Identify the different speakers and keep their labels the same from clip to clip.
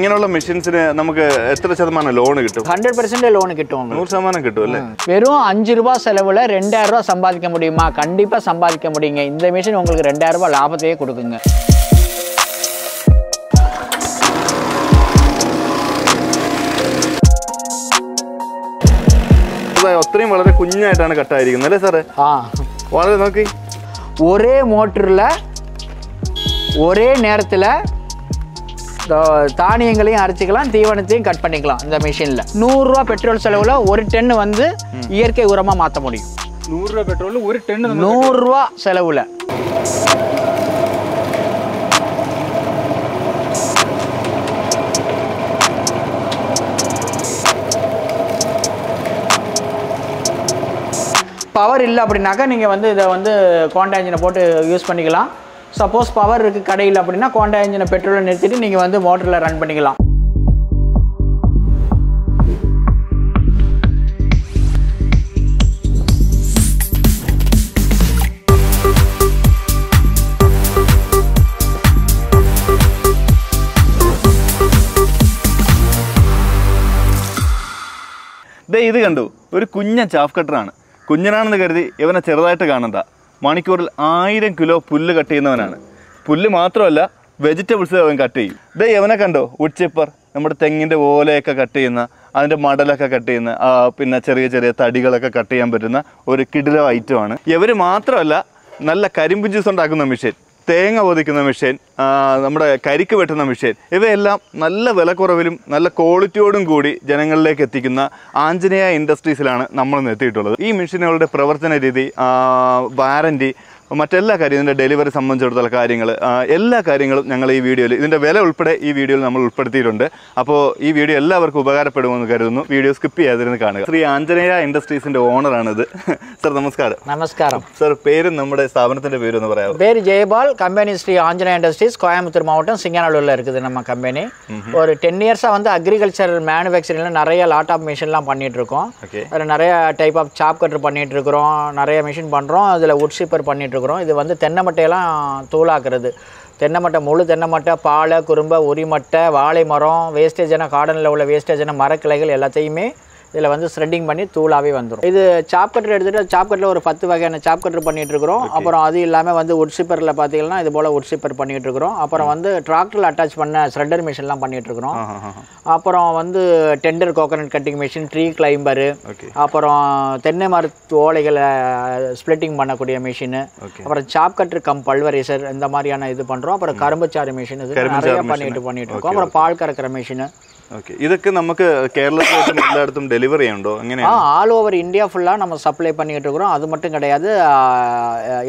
Speaker 1: ഇങ്ങനെയുള്ള മെഷീൻസിന് നമുക്ക് എത്ര ശതമാനം ലോൺ കിട്ടും?
Speaker 2: 100% ലോൺ കിട്ടും.
Speaker 1: 100% കിട്ടും അല്ലേ?
Speaker 2: வெறும் 5 ரூபாய் செலவுல 2000 ரூபாய் சம்பாதிக்க முடியுமா? கண்டிப்பா சம்பாதிக்க முடியுங்க. இந்த மிஷின் உங்களுக்கு 2000 ரூபாய் லாபத்தையே கொடுக்குங்க.
Speaker 1: അത്രയും വളരെ കുഞ്ഞായിട്ടാണ് കട്ടായിരിക്കുന്നത് അല്ലേ സാറേ? വളരെ നോക്കി
Speaker 2: ஒரே மோட்டரில் ஒரே நேரத்தில் தானியங்களையும் அரைச்சிக்கலாம், தீவனத்தையும் கட் பண்ணிக்கலாம். இந்த மிஷினில் 100 ரூபா பெட்ரோல் செலவில் ஒரு டன் வந்து இயற்கை உரமாக மாற்ற முடியும்.
Speaker 3: 100 ரூபா பெட்ரோல் ஒரு டன்
Speaker 2: 100 ரூபா செலவில். பவர் இல்லை அப்படின்னாக்கா நீங்கள் வந்து இதை வந்து கோண்டா இன்ஜினை போட்டு யூஸ் பண்ணிக்கலாம். சப்போஸ் பவர் இருக்குது கடையில் அப்படின்னா கோண்டா இன்ஜினை பெட்ரோலை நிறுத்திட்டு நீங்கள் வந்து மோட்டரில் ரன் பண்ணிக்கலாம்.
Speaker 1: ഇത് കണ്ടു, ഒരു കുഞ്ഞൻ ചാഫ് കട്ടറാണ്. കുഞ്ഞനാണെന്ന് കരുതി ഇവനെ ചെറുതായിട്ട് കാണണ്ട. മണിക്കൂറിൽ 1000 കിലോ പുല്ല് കട്ട് ചെയ്യുന്നവനാണ്. പുല്ല് മാത്രമല്ല, വെജിറ്റബിൾസ് അവൻ കട്ട് ചെയ്യും. ഇവനെ കണ്ടോ, വുഡ് ചിപ്പർ, നമ്മുടെ തെങ്ങിൻ്റെ ഓലയൊക്കെ കട്ട് ചെയ്യുന്ന, അതിൻ്റെ മടലൊക്കെ കട്ട് ചെയ്യുന്ന, പിന്നെ ചെറിയ ചെറിയ തടികളൊക്കെ കട്ട് ചെയ്യാൻ പറ്റുന്ന ഒരു കിടിലം ഐറ്റമാണ്. ഇവർ മാത്രമല്ല, നല്ല കരിമ്പ് ജ്യൂസ് ഉണ്ടാക്കുന്ന മെഷീൻ, തേങ്ങ പൊതിക്കുന്ന മെഷീൻ, നമ്മുടെ കരിക്ക് വെട്ടുന്ന മെഷീൻ, ഇവയെല്ലാം നല്ല വിലക്കുറവിലും നല്ല ക്വാളിറ്റിയോടും കൂടി ജനങ്ങളിലേക്ക് എത്തിക്കുന്ന ആഞ്ജനേയ ഇൻഡസ്ട്രീസിലാണ് നമ്മൾ എത്തിയിട്ടുള്ളത്. ഈ മെഷീനുകളുടെ പ്രവർത്തന രീതി, വാറൻറ്റി, മറ്റെല്ലാ കാര്യം, ഇതിൻ്റെ ഡെലിവറി സംബന്ധിച്ചിടത്തോളം കാര്യങ്ങൾ, എല്ലാ കാര്യങ്ങളും ഞങ്ങൾ ഈ വീഡിയോയിൽ, ഇതിൻ്റെ വില ഉൾപ്പെടെ ഈ വീഡിയോയിൽ നമ്മൾ ഉൾപ്പെടുത്തിയിട്ടുണ്ട്. അപ്പോൾ ഈ വീഡിയോ എല്ലാവർക്കും ഉപകാരപ്പെടുമെന്ന് കരുതുന്നു. വീഡിയോ സ്കിപ്പ് ചെയ്യാതിരുന്ന് കാണുക. ശ്രീ ആഞ്ജനേയ ഇൻഡസ്ട്രീസിൻ്റെ ഓണറാണിത്. സാർ നമസ്കാരം.
Speaker 2: നമസ്കാരം
Speaker 1: സാർ, പേരും നമ്മുടെ സ്ഥാപനത്തിൻ്റെ പേരൊന്ന് പറയാമോ?
Speaker 2: பேர் ஜெயபால். கம்பெனி ஸ்ரீ ஆஞ்சநேய இண்டஸ்ட்ரீஸ், கோயம்புத்தூர் மாவட்டம் சிங்கநல்லூரில் இருக்குது நம்ம கம்பெனி. ஒரு 10 இயர்ஸாக வந்து அக்ரிகல்ச்சர் மேனுஃபேக்சரிங்கில் நிறைய லாட் ஆஃப் மிஷின்லாம் பண்ணிகிட்ருக்கோம். அதில் நிறைய டைப் ஆஃப் சாப் கட்டர் பண்ணிகிட்ருக்குறோம், நிறைய மிஷின் பண்ணுறோம். அதில் வுட் ஷிப்பர் பண்ணிகிட்ருக்குறோம். இது வந்து தென்னை மட்டையெல்லாம் தூளாக்குறது. தென்னை மட்டை, முழு தென்னை மட்டை, பாலை, குறும்பை, உரிமட்டை, வாழை மரம், வேஸ்டேஜான கார்டனில் உள்ள வேஸ்டேஜான மரக்கிளைகள் எல்லாத்தையுமே இதில் வந்து ஸ்ரெட்டிங் பண்ணி தூளாகவே வந்துடும். இது சாப் கட்டர் எடுத்துகிட்டு சாப் கட்டரில் ஒரு 10 வகையான சாப் கட்டர் பண்ணிகிட்ருக்குறோம். அப்புறம் அது இல்லாமல் வந்து வுட் ஷிப்பரில் பார்த்தீங்கன்னா இது போல் வுட் ஷிப்பர் பண்ணிகிட்ருக்குறோம். அப்புறம் வந்து டிராக்டரில் அட்டாச் பண்ண ஸ்ரெட்டர் மிஷின்லாம் பண்ணிகிட்ருக்குறோம். அப்புறம் வந்து tender coconut cutting machine, tree climber, அப்புறம் தென்னை மரத்து ஓலைகளை ஸ்ப்ளிட்டிங் பண்ணக்கூடிய மிஷினு, அப்புறம் சாப் கட்டர் கம் பல்வரைசர், இந்த மாதிரியான இது பண்ணுறோம். அப்புறம் கரும்புச்சாறு மிஷின், இது நிறைய பண்ணிகிட்டு இருக்கோம். அப்புறம் பால் கறக்கிற மிஷினு.
Speaker 1: ഓക്കെ, ഇതൊക്കെ നമുക്ക് കേരളത്തിലും എല്ലായിടത്തും ഡെലിവറി ഉണ്ടോ? എങ്ങനെയാണ്?
Speaker 2: ஆல் ஓவர் இந்தியா ஃபுல்லாக நம்ம சப்ளை பண்ணிட்டு இருக்கிறோம். அது மட்டும் கிடையாது,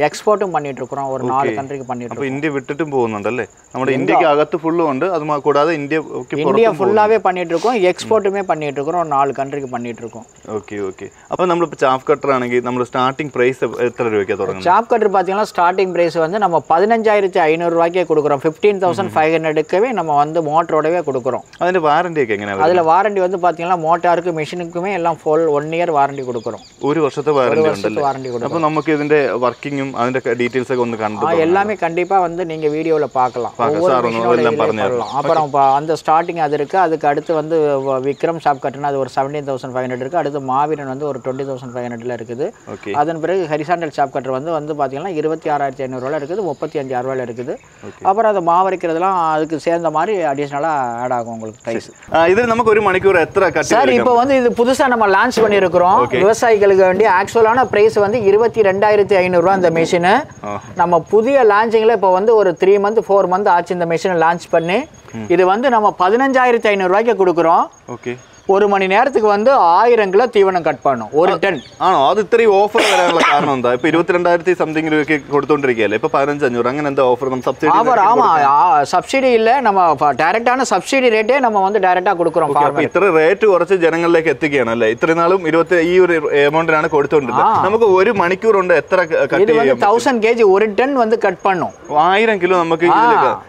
Speaker 2: எக்ஸ்போர்ட்டும் பண்ணிட்டு இருக்கிறோம். ஒரு 4 கண்ட்ரிக்கு பண்ணிட்டு இருக்கோம்.
Speaker 1: ഇന്ത്യ വിട്ടിട്ടും പോകുന്നുണ്ടല്ലേ? നമ്മുടെ ഇന്ത്യക്ക് അകത്ത് ഫുള്ളും ഉണ്ട്, അത് കൂടാതെ
Speaker 2: இந்தியா ஃபுல்லாவே பண்ணிட்டு இருக்கோம். எக்ஸ்போர்ட்டுமே பண்ணிட்டு இருக்கிறோம். 4 கண்ட்ரிக்கு பண்ணிட்டு இருக்கோம்.
Speaker 1: Okay okay. അപ്പോൾ നമ്മളിപ്പോൾ ചാഫ് കട്ടർ ആണെങ്കിൽ നമ്മൾ സ്റ്റാർട്ടിംഗ് പ്രൈസ് എത്ര രൂപയ്ക്ക് തുടങ്ങുന്നത്?
Speaker 2: சாப் கட்டர் பார்த்தீங்கன்னா ஸ்டார்டிங் பிரைஸ் வந்து நம்ம 15500 ரூபாய்க்கே கொடுக்குறோம். 15500க்கவே நம்ம வந்து மோட்டரோடவே கொடுக்குறோம்.
Speaker 1: അതിന്റെ വാറന്റി ഒക്കെ എങ്ങനെയാണ്?
Speaker 2: அதில் வாரண்டி வந்து பார்த்தீங்கன்னா மோட்டாருக்கு மிஷினுக்குமே எல்லாம் ஃபுல் 1 இயர் வாரண்டி கொடுக்குறோம்.
Speaker 1: ഒരു വർഷത്തെ വാറന്റി ഉണ്ടല്ലേ?
Speaker 2: வாரண்டி கொடுக்குறோம்.
Speaker 1: അപ്പോൾ നമുക്ക് ഇതിന്റെ വർക്കിങ്ങും അതിന്റെ ഡീറ്റെയിൽസ് ഒക്കെ ഒന്ന് കണ്ടു
Speaker 2: எல்லாமே கண்டிப்பா வந்து நீங்க வீடியோல பார்க்கலாம். அப்புறம் அந்த ஸ்டார்டிங் அது இருக்கு. அதுக்கு அடுத்து வந்து விக்ரம் சாப் கட்டர்னா அது ஒரு 17500 இருக்கு. அடுத்து மாவீரன் வந்து ஒரு 20500ல இருக்குது. அதன் பிறகு ஹரிசாண்டல் சாப் கட்டர் வந்து பாத்தீங்கன்னா 26500 ரூபாயில இருக்குது, 35000 ரூபாயில இருக்குது. அப்புறம் அது மாவரைக்கிறதுலாம் அதுக்கு சேர்ந்த மாதிரி அடிஷனலா ஆட் ஆகும் உங்களுக்கு பிரைஸ்.
Speaker 1: இது நமக்கு ஒரு மணிக்கூர் எത്ര கட்டி?
Speaker 2: சார், இப்போ வந்து இது புதுசா நம்ம லான்ச் பண்ணியிருக்கிறோம். விவசாயிகளுக்கு வேண்டிய ஆக்சுவலான பிரைஸ் வந்து 22500 ரூபாய் இந்த மிஷின். நம்ம புதிய லான்ச்சிங்ல இப்போ வந்து ஒரு 3 மந்த் 4 மந்த் ஆச்சு இந்த மிஷினை லான்ச் பண்ணி. இது வந்து நம்ம 15500 ரூபாய்க்கு கொடுக்குறோம். ஓகே, ஒரு மணி நேரத்துக்கு வந்து 1000 கிலோ தீவனம் கட் பண்ணும், ஒரு டன்.
Speaker 1: ആണോ? അത് ഇത്രയും ഓഫർ വരാനുള്ള കാരണം എന്താ? ഇപ്പൊ 22,000 സംതിങ് രൂപയ്ക്ക് കൊടുത്തോണ്ടിരിക്കുകയല്ലേ, ഇപ്പൊ 15500 അങ്ങനെ എന്താ ഓഫർ? സബ്സിഡി?
Speaker 2: ஆமா, சப்சிடி இல்ல, நம்ம டைரக்டான சப்சிடி ரேட்டே நம்ம வந்து டைரக்டா கொடுக்குறோம்.
Speaker 1: അപ്പൊ ഇത്ര റേറ്റ് കുറച്ച് ജനങ്ങളിലേക്ക് എത്തിക്കുകയാണ് അല്ലേ? ഇത്രയും നാളും ഈ ഒരു എമൗണ്ടിനാണ് കൊടുത്തോണ്ടിരുന്നത്. നമുക്ക് ഒരു മണിക്കൂർ കൊണ്ട് എത്ര കട്ട് ചെയ്യാം?
Speaker 2: 1000 kg ஒரு டன் வந்து கட் பண்ணும்.
Speaker 1: 1000 കിലോ നമുക്ക്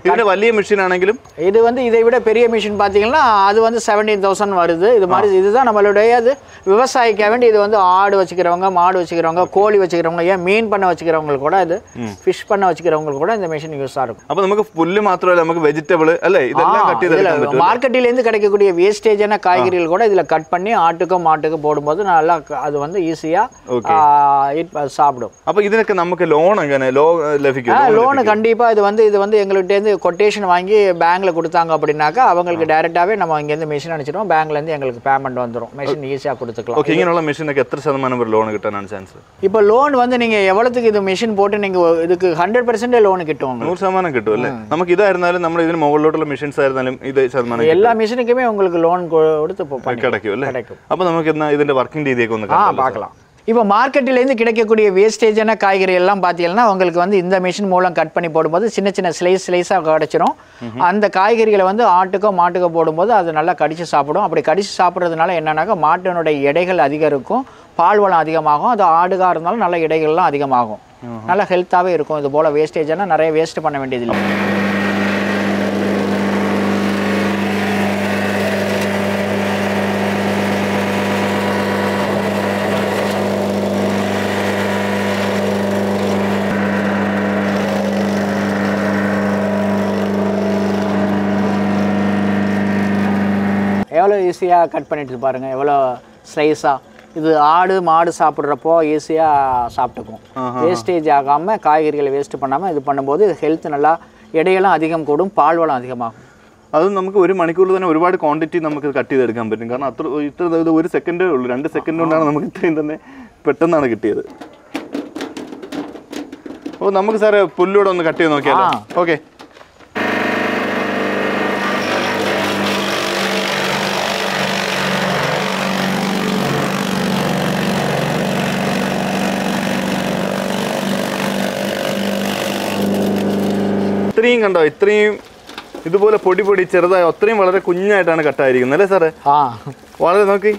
Speaker 1: ഇതിന്റെ വലിയ മെഷീൻ ആണെങ്കിലും
Speaker 2: இது வந்து இதை விட பெரிய மிஷின் பாத்தீங்கன்னா அது வந்து 17000 வருது. இது மாதிரி இதுதான் நம்மளுடைய அது விவசாயிக்க வேண்டி இது வந்து ஆடு வச்சுக்கிறவங்க மாடு வச்சுக்கிறவங்க கோழி வச்சுக்கிறவங்க ஏன் மீன் பண்ண வச்சுக்கிறவங்க கூட இது ஃபிஷ் பண்ண வச்சுக்கிறவங்க கூட இந்த மிஷின் யூஸாக இருக்கும்.
Speaker 1: அப்போ நமக்கு புல்லு மாத்திரமல்ல நமக்கு வெஜிடபிள் அல்ல இதெல்லாம் கட்டி தரலாம்.
Speaker 2: மார்க்கெட்டிலேருந்து கிடைக்கக்கூடிய வேஸ்டேஜான காய்கறிகள் கூட இதில் கட் பண்ணி ஆட்டுக்கும் மாட்டுக்கும் போடும்போது நல்லா அது வந்து ஈஸியாக சாப்பிடும்.
Speaker 1: அப்போ இதுக்கு நமக்கு லோன் எங்கே லഭിக்கும்?
Speaker 2: லோனு கண்டிப்பாக இது வந்து எங்கள்கிட்டேருந்து கொட்டேஷன் வாங்கி பேங்க்கில் கொடுத்தாங்க அப்படின்னாக்கா அவங்களுக்கு டைரெக்டாகவே நம்ம இங்கேருந்து மிஷின் அனுப்பிச்சிடுவோம். பேங்க்லேருந்து எங்களுக்கு பேமெண்ட் வந்துடும். மிஷின் ஈஸியாக கொடுத்துக்கலாம்.
Speaker 1: ஓகே, இங்கேனால மிஷினுக்கு எத்தனை சதமானம் லோன் கிட்ட சான்ஸ்?
Speaker 2: இப்போ லோன் வந்து நீங்கள் எவ்வளோத்துக்கு இது மிஷின் போட்டு நீங்கள் இதுக்கு 100% லோன் கிட்டும்.
Speaker 1: 100% கிட்டும் இல்லை? நமக்கு இதாக இருந்தாலும் நம்ம ഇതിന് മുകളിലോട്ടുള്ള മിഷൻസ് ആയിരുന്നാലും ഇത് ശതമാനം
Speaker 2: எல்லா மிஷினுக்குமே உங்களுக்கு லோன் கொடுத்து
Speaker 1: கிடைக்கும் இல்லை? അപ്പോൾ നമുക്ക് എന്നാ ഇതിന്റെ വർക്കിംഗ് രീതിയൊക്കെ ഒന്ന്
Speaker 2: பார்க்கலாம். இப்போ மார்க்கெட்டிலேருந்து கிடைக்கக்கூடிய வேஸ்டேஜான காய்கறி எல்லாம் பார்த்தீங்கன்னா உங்களுக்கு வந்து இந்த மிஷின் மூலம் கட் பண்ணி போடும்போது சின்ன சின்ன ஸ்லைஸாக கிடச்சிரும். அந்த காய்கறிகளை வந்து ஆட்டுக்கோ மாட்டுக்கோ போடும்போது அது நல்லா கடிச்சு சாப்பிடும். அப்படி கடிச்சு சாப்பிட்றதுனால என்னன்னாக்கா மாட்டினுடைய எடைகள் அதிகம் இருக்கும், பால் வளம் அதிகமாகும். அது ஆடுகாக இருந்தாலும் நல்ல எடைகள்லாம் அதிகமாகும், நல்லா ஹெல்த்தாகவே இருக்கும். இது போல் வேஸ்டேஜான நிறைய வேஸ்ட் பண்ண வேண்டியதில்லை. எவ்வளோ ஈஸியாக கட் பண்ணிட்டு பாருங்கள், எவ்வளோ ஸ்லைஸாக. இது ஆடு மாடு சாப்பிட்றப்போ ஈஸியாக சாப்பிட்டுக்கும். வேஸ்டேஜ் ஆகாமல் காய்கறிகளை வேஸ்ட் பண்ணாமல் இது பண்ணும்போது ஹெல்த் நல்லா എടയെല്ലാം അധികം കൂടും, പാൽവളം അധികമാകും.
Speaker 1: അത് നമുക്ക് ഒരു മണിക്കൂറിൽ തന്നെ ഒരുപാട് ക്വാണ്ടിറ്റി നമുക്ക് കട്ട് ചെയ്തെടുക്കാൻ പറ്റും. കാരണം ഇത്ര ഒരു സെക്കൻഡേ ഉള്ളൂ, 2 സെക്കൻഡ് കൊണ്ടാണ് നമുക്ക് ഇത്രയും തന്നെ പെട്ടെന്നാണ് കിട്ടിയത്. അപ്പോൾ നമുക്ക് സാറേ പുല്ലൂടെ ഒന്ന് കട്ട് ചെയ്ത് നോക്കിയാലോ? ഓക്കെ. ഇത്രയും കണ്ടോ, ഇത്രയും ഇതുപോലെ പൊടി പൊടി ചെറുതായി അത്രയും വളരെ കുഞ്ഞായിട്ടാണ് കട്ടായിരിക്കുന്നത് അല്ലേ സാറേ? വളരെ നോക്കി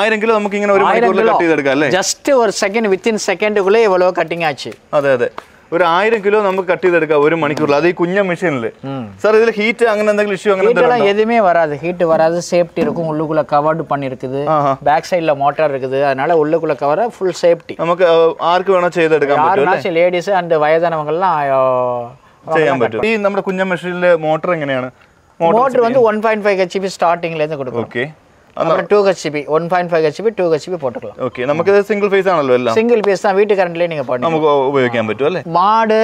Speaker 1: 1000 കിലോ നമുക്ക് ഇങ്ങനെ ഒരു മണിക്കൂറിൽ കട്ട് ചെയ്തെടുക്കാം അല്ലേ?
Speaker 2: ജസ്റ്റ് ഒരു സെക്കൻഡ്, വിത്തിൻ സെക്കൻഡുകളെ എவ்வளோ കട്ടിങ് ആச்சு.
Speaker 1: അതെ അതെ, ഒരു 1000 കിലോ നമുക്ക് കട്ട് ചെയ്തെടുക്കാം ഒരു മണിക്കൂറിൽ, അത് ഈ കുഞ്ഞ മെഷീനിൽ. സാർ ഇതിൽ ஹீட் അങ്ങനെ എന്തെങ്കിലും ഇഷ്യൂ അങ്ങനെ
Speaker 2: ஹீட்லாம் எதுவுமே வராது. ஹீட் வராது, சேஃப்டி இருக்கும். உள்ளுக்குள்ள கவர்டு பண்ணிருக்குது, பேக் சைடுல மோட்டார் இருக்குது, அதனால உள்ளுக்குள்ள கவர ஃபுல் சேஃப்டி.
Speaker 1: നമുക്ക് ആർക്ക് വേണോ ചെയ്തെടുക്കാൻ പറ്റും അല്ലേ?
Speaker 2: ലേഡീസ് ആൻഡ് വയസ്സാനവങ്ങളെല്ലാം
Speaker 1: ചെയ്യാൻ പറ്റും. ഈ നമ്മുടെ കുഞ്ഞ മെഷീനിലെ മോട്ടർ എങ്ങനെയാണ്?
Speaker 2: മോട്ടർ வந்து 1.5 HP സ്റ്റാർട്ടിംഗിൽ നിന്ന് കൊടുക്കും.
Speaker 1: ഓക്കെ.
Speaker 2: அப்புறம் 2 HP 1.5 HP 2 HP போட்டுக்கலாம்.
Speaker 1: ஓகே. நமக்கு இது சிங்கிள் ஃபேஸ் ஆனല്ലോ எல்லாம்?
Speaker 2: சிங்கிள் ஃபேஸ் தான், வீட்டு கரண்ட்லயே நீங்க பண்ணி
Speaker 1: நமக்கு உபயோகிക്കാൻ പറ്റും അല്ലേ?
Speaker 2: மாடு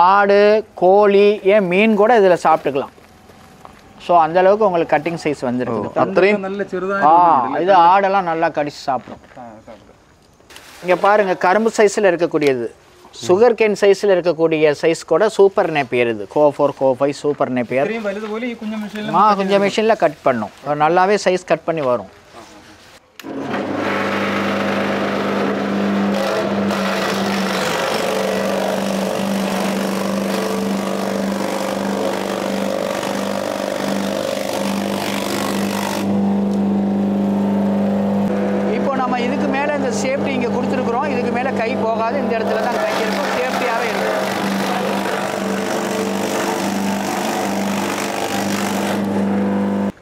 Speaker 2: ஆடு கோழி ஏன் மீன் கூட இதுல சாப்பிட்டுக்கலாம். சோ அந்த அளவுக்கு உங்களுக்கு கட்டிங் சைஸ் வந்திருக்கு.
Speaker 1: அത്രയും
Speaker 3: நல்ல சிறுதா
Speaker 2: இது ஆடெல்லாம் நல்லா கடிச்சு சாப்பிடும். இங்க பாருங்க, கரும்பு சைஸ்ல இருக்கக்கூடியது, சுகர் கேன் சைஸ்ல இருக்கக்கூடிய சைஸ் கூட சூப்பர் நேப்பியர். இது கோ4 கோ5 சூப்பர் நேப்பியர். கொஞ்சம் மிஷினில் கட் பண்ணும், நல்லாவே சைஸ் கட் பண்ணி வரும். இப்போ நம்ம இதுக்கு மேலே இந்த சேஃப்டி இங்கே கொடுத்துருக்குறோம். இதுக்கு மேலே கை போகாது, இந்த இடத்துல தான் கை இருக்கும், சேஃப்டியாகவே இருக்கும்.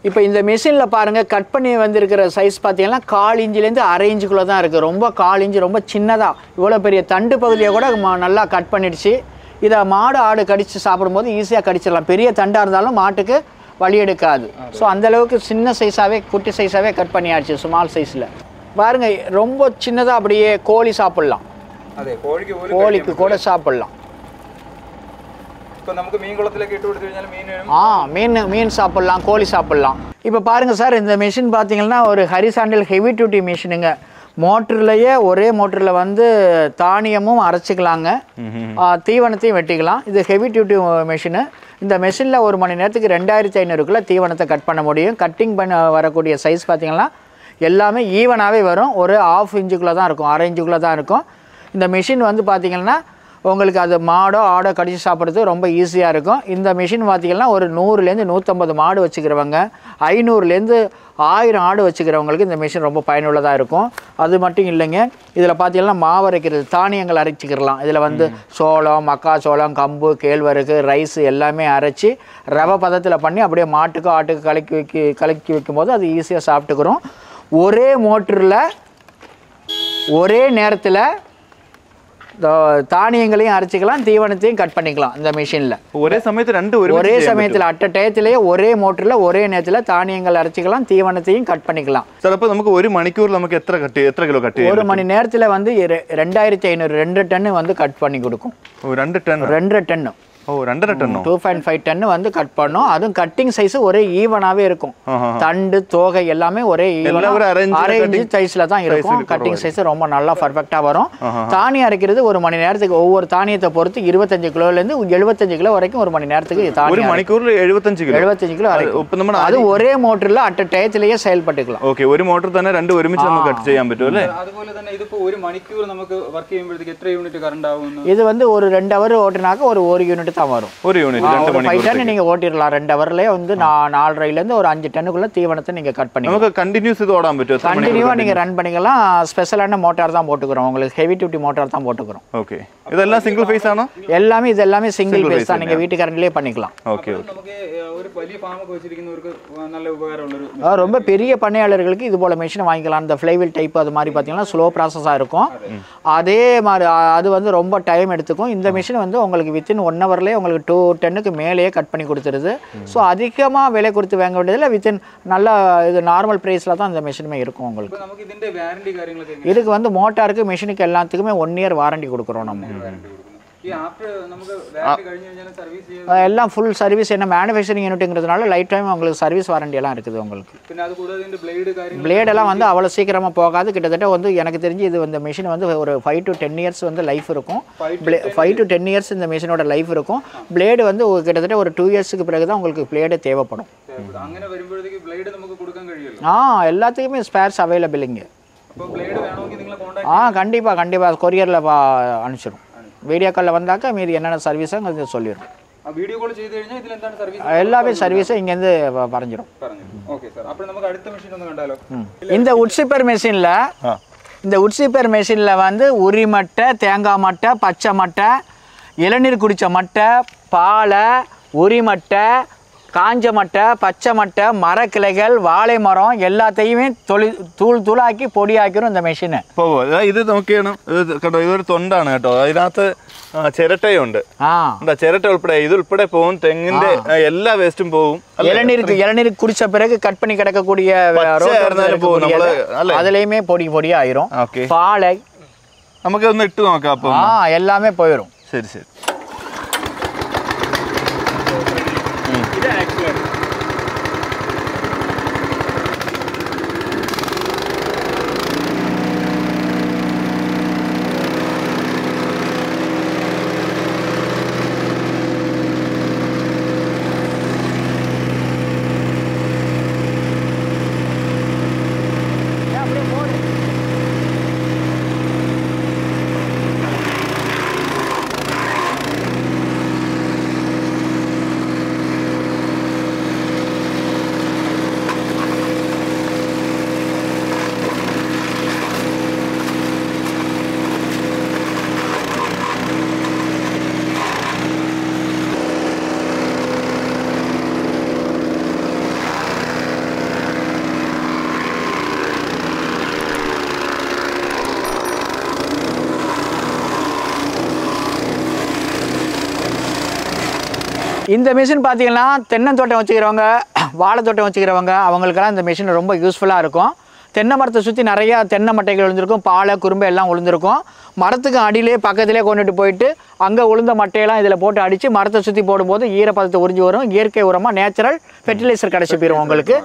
Speaker 2: இப்போ இந்த மிஷினில் பாருங்கள், கட் பண்ணி வந்திருக்கிற சைஸ் பார்த்தீங்கன்னா 1/4 இன்ச்சிலேருந்து 1/2 இன்ச்சுக்குள்ளே தான் இருக்குது. ரொம்ப 1/4 இன்ச்சு, ரொம்ப சின்னதாக. இவ்வளோ பெரிய தண்டு பகுதியை கூட நல்லா கட் பண்ணிடுச்சு. இதை மாடு ஆடு கடித்து சாப்பிடும்போது ஈஸியாக கடிச்சிடலாம். பெரிய தண்டாக இருந்தாலும் மாட்டுக்கு வலி எடுக்காது. ஸோ அந்தளவுக்கு சின்ன சைஸாகவே, குட்டி சைஸாகவே கட் பண்ணியாச்சு. ஸ்மால் சைஸில் பாருங்க, ரொம்ப சின்னதாக அப்படியே கோழி சாப்பிடலாம்.
Speaker 3: അതെ,
Speaker 2: கோழிக்கு கூட சாப்பிடலாம்.
Speaker 3: இப்போ நமக்கு மீன் குளத்திലേക്ക് இட்டு கொடுத்து കഴിഞ്ഞാൽ
Speaker 2: மீன் சாப்பிடலாம், கோழி சாப்பிடலாம். இப்போ பாருங்க சார், இந்த மிஷின் பார்த்தீங்கன்னா ஒரு ஹரிசாண்டல் ஹெவி டியூட்டி மிஷினுங்க. மோட்டர்லேயே ஒரே மோட்டரில் வந்து தானியமும் அரைச்சிக்கலாங்க, தீவனத்தையும் வெட்டிக்கலாம். இது ஹெவி டியூட்டி மிஷினு. இந்த மெஷினில் ஒரு மணி நேரத்துக்கு 2500 தீவனத்தை கட் பண்ண முடியும். கட்டிங் பண்ண வரக்கூடிய சைஸ் பார்த்தீங்கன்னா எல்லாமே ஈவனாகவே வரும். ஒரு 1/2 இன்ச்சுக்குள்ளே தான் இருக்கும், 1/2 இன்ச்சுக்குள்ளே தான் இருக்கும். இந்த மிஷின் வந்து பார்த்திங்கன்னா உங்களுக்கு அது மாடோ ஆடோ கடிச்சு சாப்பிட்றது ரொம்ப ஈஸியாக இருக்கும். இந்த மிஷின் பார்த்திங்கன்னா ஒரு 100லேருந்து 150 மாடு வச்சுக்கிறவங்க, 500லேருந்து 1000 ஆடு வச்சுக்கிறவங்களுக்கு இந்த மிஷின் ரொம்ப பயனுள்ளதாக இருக்கும். அது மட்டும் இல்லைங்க, இதில் பார்த்தீங்கன்னா மாவு அரைக்கிறது, தானியங்கள் அரைச்சிக்கிறலாம். இதில் வந்து சோளம், மக்காச்சோளம், கம்பு, கேழ்வரகு, ரைஸ் எல்லாமே அரைச்சி ரவை பதத்தில் பண்ணி அப்படியே மாட்டுக்கு ஆட்டுக்கு கலக்கி வைக்கும்போது அது ஈஸியாக சாப்பிட்டுக்கிறோம். ஒரே மோட்டரில் ஒரே நேரத்தில் தானியங்களையும் அரைச்சிக்கலாம், தீவனத்தையும் கட் பண்ணிக்கலாம் இந்த மிஷினில்.
Speaker 1: ஒரே சமயத்தில்
Speaker 2: ஒரே சமயத்தில் அட்ட டயத்திலேயே ஒரே மோட்டரில் ஒரே நேரத்தில் தானியங்கள் அரைச்சிக்கலாம், தீவனத்தையும் கட் பண்ணிக்கலாம்.
Speaker 1: சார் அப்போ நமக்கு ஒரு மணிக்கூர் நமக்கு எத்தனை கிலோ கட்டு?
Speaker 2: ஒரு மணி நேரத்தில் வந்து 2500 2 டன்னு வந்து கட் பண்ணி கொடுக்கும்.
Speaker 1: 2 டன்?
Speaker 2: 2 டன்னு.
Speaker 1: 2.5 டன்.
Speaker 2: 2.5 டன் வந்து கட் பண்ணோம். அதுவும் கட்டிங் சைஸ் ஒரே ஈவனாவே இருக்கும். தண்டு தோகை எல்லாமே ஒரே அரேஞ்ச் சைஸ்ல தான் இருக்கும். கட்டிங் சைஸ் ரொம்ப நல்லா பர்ஃபெக்டா வரும். தானியம் அரைக்கிறது ஒரு மணி நேரத்துக்கு ஒவ்வொரு தானியத்தை பொறுத்து 25 கிலோல இருந்து 75 கிலோ வரைக்கும் ஒரு மணி நேரத்துக்கு தானியம்.
Speaker 1: ஒரு மணிக்கூர்ல 75 கிலோ
Speaker 2: அரைக்கும். அது ஒரே மோட்டர்ல அட்ட டயத்திலேயே செயல்பட்டுக்கலாம்.
Speaker 1: ஓகே, ஒரு மோட்டர் தானே ரெண்டு ഒരുമിച്ച് നമുക്ക് കട്ട് ചെയ്യാൻ പറ്റുമല്ലേ?
Speaker 3: അതുപോലെ തന്നെ ഇതിപ്പോ ഒരു മണിക്കൂർ നമുക്ക് വർക്ക് ചെയ്യുമ്പോഴത്തേക്ക് എത്ര യൂണിറ്റ് കറണ്ട് ആവും?
Speaker 2: இது வந்து ஒரு 2 ஹவர் ஓட்டினாக்க ஒரு 1 யூனிட் தான் வரும்.
Speaker 1: ஒரு யூனிட் 2 மணி
Speaker 2: 5 டன் நீங்க ஓட்டிரலாம். 2 ஹவர்லயே வந்து 4.5 ல இருந்து ஒரு 5 டன்னுக்குள்ள தீவனத்தை நீங்க கட் பண்ணிக்கலாம்.
Speaker 1: நமக்கு கண்டினியூஸ் இது ஓடாம பറ്റുம்.
Speaker 2: கண்டினியூவா நீங்க ரன் பண்ணிக்கலாம். ஸ்பெஷலான மோட்டார் தான் போட்டுக்கிறோம். உங்களுக்கு ஹெவி டியூட்டி மோட்டார் தான் போட்டுக்கிறோம்.
Speaker 1: ஓகே, இதெல்லாம் சிங்கிள் ஃபேஸ் ஆனோ?
Speaker 2: இதெல்லாமே சிங்கிள் ஃபேஸ் தான். நீங்க வீட்டு கரண்ட்லயே பண்ணிக்கலாம்.
Speaker 1: ஓகே,
Speaker 3: நமக்கு ஒரு பெரிய ஃபார்ம் வச்சிருக்கிறவங்களுக்கு நல்ல உபகாரம் உள்ளது.
Speaker 2: ரொம்ப பெரிய பண்ணையாளர்களுக்கு இது போல மெஷின் வாங்கிக்கலாம். இந்த ஃப்ளைவீல் டைப் அது மாதிரி பாத்தீங்கன்னா ஸ்லோ ப்ராசஸா இருக்கும். அதே மாதிரி அது வந்து ரொம்ப டைம் எடுத்துக்கும். இந்த மெஷின் வந்து உங்களுக்கு வித்தின் 1 ஹவர்லயே உங்களுக்கு 2 டன்னுக்கு மேலேயே கட் பண்ணி கொடுத்துருது. ஸோ அதிகமாக விலை கொடுத்து வாங்க வேண்டியதில்லை. வித்தின் நல்ல இது நார்மல் ப்ரைஸில் தான் இந்த மிஷினுமே இருக்கும் உங்களுக்கு. இதுக்கு வந்து மோட்டாருக்கு மிஷினுக்கு எல்லாத்துக்குமே 1 இயர் வாரண்டி கொடுக்குறோம் நம்ம. எல்லாம் ஃபுல் சர்வீஸ். என்ன மேனுஃபேக்சரிங் யூனிட்டுங்கிறதுனால லைஃப் டைம் உங்களுக்கு சர்வீஸ் வாரண்டி எல்லாம் இருக்குது உங்களுக்கு. பிளேடெல்லாம் வந்து அவ்வளோ சீக்கிரமாக போகாது. கிட்டத்தட்ட வந்து எனக்கு தெரிஞ்சு இது இந்த மிஷின் வந்து ஒரு 5 to 10 இயர்ஸ் வந்து லைஃப் இருக்கும். 5 to 10 இயர்ஸ் இந்த மிஷினோட லைஃப் இருக்கும். பிளேடு வந்து கிட்டத்தட்ட ஒரு 2 இயர்ஸ்க்கு பிறகு தான் உங்களுக்கு பிளேடு தேவைப்படும். எல்லாத்துக்குமே ஸ்பேர்ஸ் அவைலபிளுங்க. கண்டிப்பாக கொரியரில் அனுப்பிச்சிடும். வீடியோ காலில் வந்தாக்கா மீதி என்னென்ன சர்வீஸோ கொஞ்சம் சொல்லிடும்.
Speaker 3: வீடியோ கால் செய்து കഴിഞ്ഞാൽ ഇതിൽ എന്താണ് സർവീസ്?
Speaker 2: எல்லாமே சர்வீஸும் இங்கேருந்து പറഞ്ഞിடும்.
Speaker 3: Okay sir. அப்புறம் நமக்கு அடுத்த மெஷின் வந்து கண்டாலோ?
Speaker 2: இந்த உட் சீப்பர் மெஷினில் வந்து உரி மட்டை, தேங்காய் மட்டை, பச்சை மட்டை, இளநீர் குடித்த மட்டை, பாலை, உரி மட்டை, காஞ்ச மட்டை, பச்சை மட்டை, மரக்கிளைகள், வாழை மரம் எல்லாத்தையுமே தூளாக்கி പൊടിയാക്കിരും இந்த മെഷീൻ.
Speaker 1: ഇത് നോക്കിയാണ്. ഇത് കണ്ടോ, ഇതൊരു തൊണ്ടാണ് കേട്ടോ. അതിനകത്ത് ചിരട്ടയുണ്ട്. ചിരട്ട ഉൾപ്പെടെ ഇത് ഉൾപ്പെടെ പോകും. തെങ്ങിന്റെ എല്ലാ വേസ്റ്റും പോകും.
Speaker 2: இளநீர் குடிச்ச பிறகு கட் பண்ணி கிடக்கக்கூடிய அதுலயுமே பொடி ஆயிரும். பாலை
Speaker 1: നമുക്ക് ഒന്ന് ഇട്ട് നോക്കാം. അപ്പൊ
Speaker 2: எல்லாமே போயிடும்.
Speaker 1: சரி சரி.
Speaker 2: இந்த மிஷின் பார்த்தீங்கன்னா தென்னந்தோட்டம் வச்சுக்கிறவங்க, வாழைத்தோட்டம் வச்சுக்கிறவங்க அவங்களுக்கெல்லாம் இந்த மிஷின் ரொம்ப யூஸ்ஃபுல்லாக இருக்கும். தென்னை மரத்தை சுற்றி நிறையா தென்னை மட்டைகள் விழுந்திருக்கும், பாலை குறும்பை எல்லாம் விழுந்திருக்கும். மரத்துக்கு அடியிலே பக்கத்திலே கொண்டுட்டு போயிட்டு அங்கே உளுந்த மட்டையெல்லாம் இதில் போட்டு அடித்து மரத்தை சுற்றி போடும்போது ஈரப்பதத்தை உறிஞ்சி வரும். இயற்கை உரமாக நேச்சுரல் ஃபெர்டிலைசர் கிடச்சி போயிடும் உங்களுக்கு.